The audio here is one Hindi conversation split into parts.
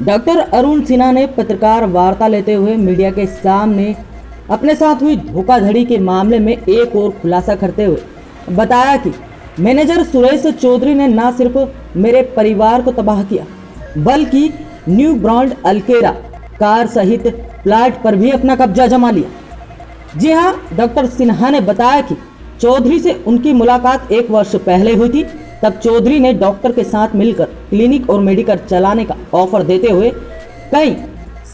डॉक्टर अरुण सिन्हा ने पत्रकार वार्ता लेते हुए मीडिया के सामने अपने साथ हुई धोखाधड़ी के मामले में एक और खुलासा करते हुए बताया कि मैनेजर सुरेश चौधरी ने न सिर्फ मेरे परिवार को तबाह किया बल्कि न्यू ब्रांड अल्केरा कार सहित प्लाट पर भी अपना कब्जा जमा लिया। जी हां, डॉक्टर सिन्हा ने बताया कि चौधरी से उनकी मुलाकात 1 वर्ष पहले हुई थी। तब चौधरी ने डॉक्टर के साथ मिलकर क्लिनिक और मेडिकल चलाने का ऑफर देते हुए कई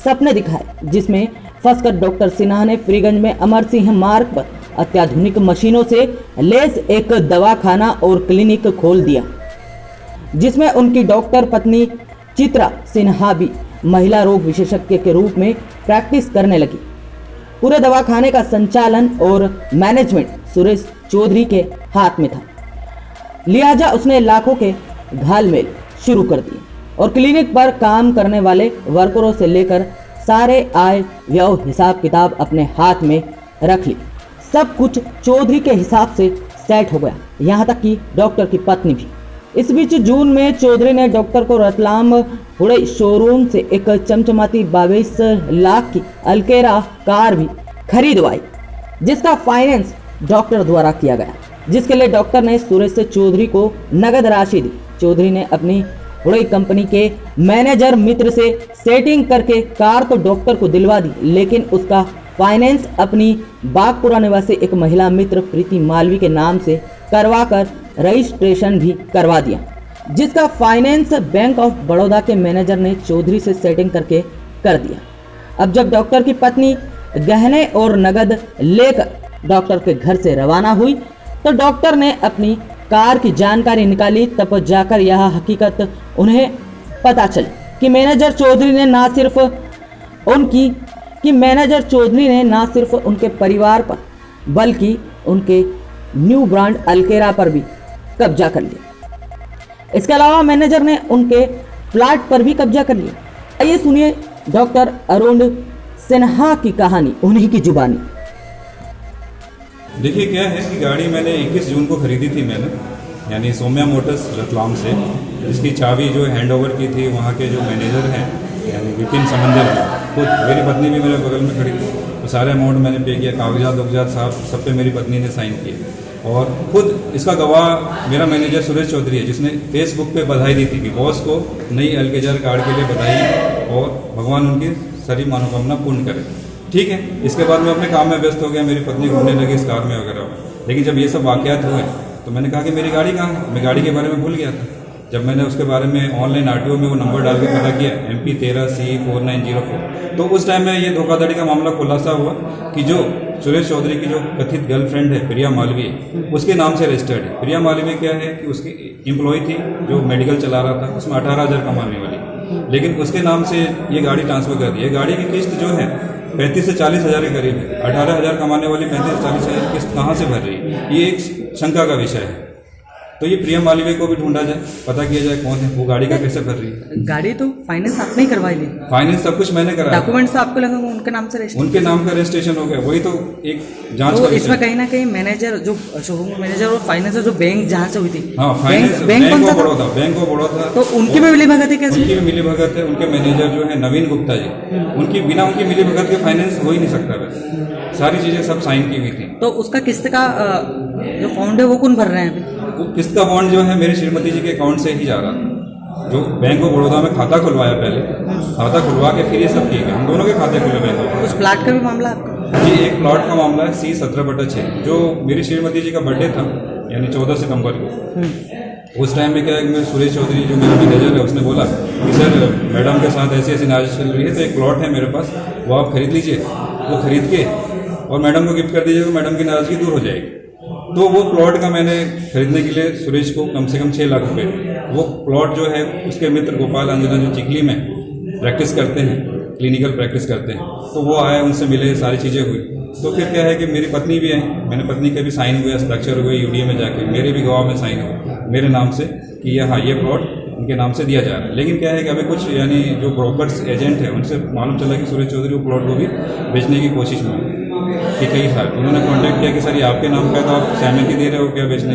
सपने दिखाए, जिसमें फंसकर डॉक्टर सिन्हा ने फ्रीगंज में अमर सिंह मार्ग पर अत्याधुनिक मशीनों से लैस एक दवाखाना और क्लिनिक खोल दिया, जिसमें उनकी डॉक्टर पत्नी चित्रा सिन्हा भी महिला रोग विशेषज्ञ के रूप में प्रैक्टिस करने लगी। पूरे दवाखाने का संचालन और मैनेजमेंट सुरेश चौधरी के हाथ में था, लिहाजा उसने लाखों के घालमेल शुरू कर दिए और क्लिनिक पर काम करने वाले वर्करों से लेकर सारे आय व्यय हिसाब किताब अपने हाथ में रख ली। सब कुछ चौधरी के हिसाब से सेट हो गया, यहाँ तक कि डॉक्टर की पत्नी भी। इस बीच जून में चौधरी ने डॉक्टर को रतलाम हुडई शोरूम से एक चमचमाती 22 लाख की अल्केरा कार भी खरीदवाई, जिसका फाइनेंस डॉक्टर द्वारा किया गया, जिसके लिए डॉक्टर ने सुरेश चौधरी को नगद राशि दी। चौधरी ने अपनी हुडई कंपनी के मैनेजर मित्र से सेटिंग करके कार तो डॉक्टर को दिलवा दी, लेकिन उसका फाइनेंस अपनी बागपुरा निवासी एक महिला मित्र प्रीति मालवी के नाम से करवाकर रजिस्ट्रेशन भी करवा दिया, जिसका फाइनेंस बैंक ऑफ बड़ौदा के मैनेजर ने चौधरी से सेटिंग करके कर दिया। अब जब डॉक्टर की पत्नी गहने और नगद लेकर डॉक्टर के घर से रवाना हुई तो डॉक्टर ने अपनी कार की जानकारी निकाली। तब जाकर यह हकीकत उन्हें पता चली कि मैनेजर चौधरी ने ना सिर्फ उनके परिवार पर बल्कि उनके न्यू ब्रांड अल्केरा पर भी कब्जा कर लिया। इसके अलावा मैनेजर ने उनके प्लाट पर भी कब्जा कर लिया। आइए सुनिए डॉक्टर अरुण सिन्हा की कहानी उन्हीं की जुबानी। देखिए क्या है कि गाड़ी मैंने 21 जून को खरीदी थी मैंने, यानी सौम्या मोटर्स रतलाम से, जिसकी चाबी जो हैंड ओवर की थी वहाँ के जो मैनेजर हैं यानी विपिन समंदर, खुद मेरी पत्नी भी मेरे बगल में खड़ी थी। तो सारे अमाउंट मैंने पे किया, कागजात साहब सब पे मेरी पत्नी ने साइन किए और खुद इसका गवाह मेरा मैनेजर सुरेश चौधरी है, जिसने फेसबुक पे बधाई दी थी कि बॉस को नई अल्केरा कार के लिए बधाई और भगवान उनकी सारी मनोकामना पूर्ण करे। ठीक है, इसके बाद मैं अपने काम में व्यस्त हो गया, मेरी पत्नी घूमने लगी इस कार में वगैरह। लेकिन जब ये सब वाकयात हुए तो मैंने कहा कि मेरी गाड़ी कहाँ है, मैं गाड़ी के बारे में भूल गया था। जब मैंने उसके बारे में ऑनलाइन RTO में वो नंबर डाल के पता किया MP13C4904, तो उस टाइम में ये धोखाधड़ी का मामला खुलासा हुआ कि जो सुरेश चौधरी की जो कथित गर्लफ्रेंड है प्रिया मालवी, उसके नाम से रजिस्टर्ड है। प्रिया मालवी क्या है कि उसकी एम्प्लॉय थी जो मेडिकल चला रहा था, उसमें 18,000 कमाने वाली, लेकिन उसके नाम से ये गाड़ी ट्रांसफर कर दी है। गाड़ी की किस्त जो है 35 से 40 हज़ार के करीब है। 18,000 कमाने वाली 35 से 40 हज़ार किस्त कहाँ से भर रही है, ये एक शंका का विषय है। तो ये प्रिया मालवी को भी ढूंढा जाए, पता किया जाए कौन है, वो गाड़ी का कैसे भर रही है। गाड़ी तो फाइनेंस आपने ही करवाई ली, फाइनेंस सब कुछ मैंने कराया, डॉक्यूमेंट्स आपको लगा उनके नाम से रजिस्टर, उनके नाम का रजिस्ट्रेशन हो गया, वही तो एक जांच तो का इसमें कहीं ना कहीं मैनेजर जो शोरूम मैनेजर और फाइनेंस जो बैंक जहाँ से हुई थी, हाँ फाइनेंस बैंक ऑफ बड़ौदा, तो उनकी भी मिली भगत है कैसे? उनकी भी मिली भगत है। उनके मैनेजर जो है नवीन गुप्ता जी, उनकी बिना उनकी मिली भगत के फाइनेंस हो ही नहीं सकता। वैसे सारी चीजें सब साइन की हुई थी। तो उसका किस्त का जो फंड है वो कौन भर रहे हैं अभी? वो किस्त का बॉन्ड जो है मेरी श्रीमती जी के अकाउंट से ही जा रहा था, जो बैंक ऑफ बड़ौदा में खाता खुलवाया, पहले खाता खुलवा के फिर ये सब किए गए। हम दोनों के खाते खुले बैंक ऑफ। उस प्लाट का भी मामला आपका? जी, एक प्लॉट का मामला है C17/6, जो मेरी श्रीमती जी का बर्थडे था यानी 14 सितंबर को। उस टाइम में क्या है कि सुरेश चौधरी जो मेरा मैनेजर है उसने बोला कि सर मैडम के साथ ऐसी ऐसी नाराज चल रही है, तो एक प्लॉट है मेरे पास, वो आप खरीद लीजिए, वो खरीद के और मैडम को गिफ्ट कर दीजिए, तो मैडम की नाराजगी दूर हो जाएगी। तो वो प्लॉट का मैंने खरीदने के लिए सुरेश को कम से कम 6 लाख रुपए, वो प्लॉट जो है उसके मित्र गोपाल अंजना जो चिखली में प्रैक्टिस करते हैं, क्लिनिकल प्रैक्टिस करते हैं, तो वो आए, उनसे मिले, सारी चीज़ें हुई। तो फिर क्या है कि मेरी पत्नी भी है, मैंने पत्नी के भी साइन हुए, हस्ताक्षर हुए UDA में जाके, मेरे भी गवाह में साइन हुए मेरे नाम से कि हाँ ये प्लॉट उनके नाम से दिया जा रहा है। लेकिन क्या है कि अभी कुछ यानी जो ब्रोकर्स एजेंट है उनसे मालूम चला कि सुरेश चौधरी वो प्लॉट को भी बेचने की कोशिश में कि कई साल उन्होंने कांटेक्ट किया कि सर ये आपके नाम का है, तो आप सहमति दे रहे हो क्या बेचने की?